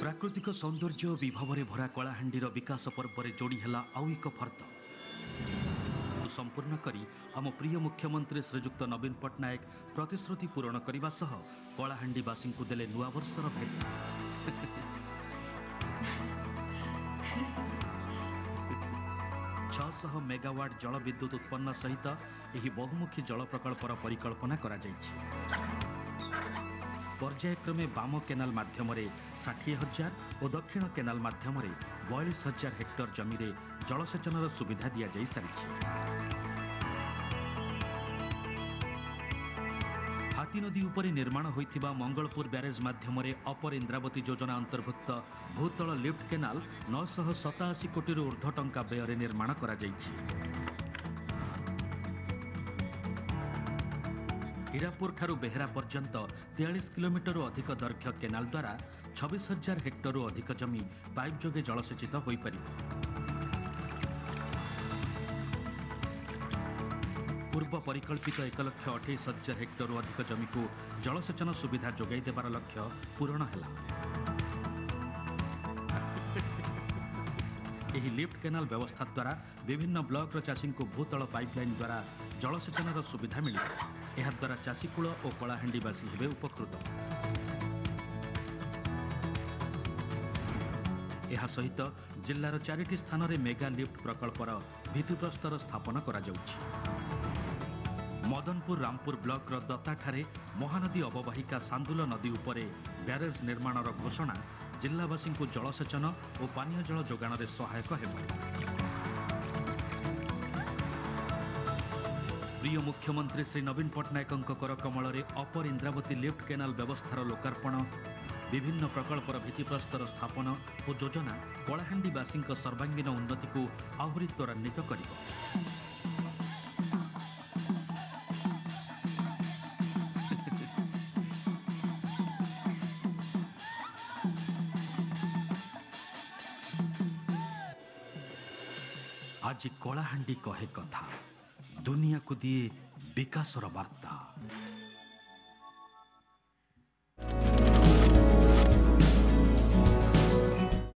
प्राकृतिक सौंदर्य और विभव भरा कलाहांडीर विकास पर्व में जोड़ी है आउ एक फर्द संपूर्ण करी आम प्रिय मुख्यमंत्री श्रीजुक्त नवीन पट्टनायक प्रतिश्रुति पूरण करने सह कलाहांडीवासी को देले नुआ वर्षर भेट 600 मेगावाट जल विद्युत उत्पन्न सहित यह बहुमुखी जल प्रकल्पर परिकल्पना करा जायछि। पर्यायक्रमे बाम केनाल माध्यम 60,000 और दक्षिण केनाल माध्यम 42,000 हेक्टर जमी रे जलसेचनर सुविधा दि जाई सारिछि। हाथी नदी उपरे निर्माण होइथिबा मंगलपुर ब्यारेज माध्यम अपर इंद्रावती योजना अंतर्भुक्त भूतल लिफ्ट केनाल 987 कोटी ऊर्ध्व टंका व्यय निर्माण करा जायछि। हीरापुर ठारू बेहेरा पर्यंत 43 किलोमीटर अधिक दैर्घ्य केनाल द्वारा 26,000 हेक्टर अधिक जमी पाइप जोगे जलसेचित होई परिबो। पूर्व परिकल्पित 1,28,000 हेक्टर अधिक जमी को जलसेचन सुविधा जोगाई देबार लक्ष्य पूरण हैला। एही लिफ्ट केनाल व्यवस्था द्वारा विभिन्न ब्लॉक चाषी को भूतल पाइपलाइन द्वारा जलसेचनर सुविधा मिलिବ। यह द्वारा चाषीकूल और कलाहांडीवासी हेबे उपकृत। यह सहित जिल्लार 4टी स्थान में मेगा लिफ्ट प्रकल्पर भित्तिप्रस्तर स्थापन करा जाउछि। मदनपुर रामपुर ब्लॉक दत्ताठारे महानदी अववाहिका सांदुल नदी उपरे ब्यारेज निर्माणर घोषणा जिल्लावासी को जलसेचन और पानीय जल जोगाण में सहायक हेब। प्रिय मुख्यमंत्री श्री नवीन पट्टनायक कर कमल अपर इंद्रावती लिफ्ट केनाल व्यवस्थार लोकार्पण विभिन्न प्रकल्पर भित्तिप्रस्तर स्थापन और योजना कलाहांडीवासी सर्वांगीन उन्नति को आहुरी त्वरान्वित करिब। आज कलाहांडी कहे कथा दुनिया को दिए विकासर वार्ता।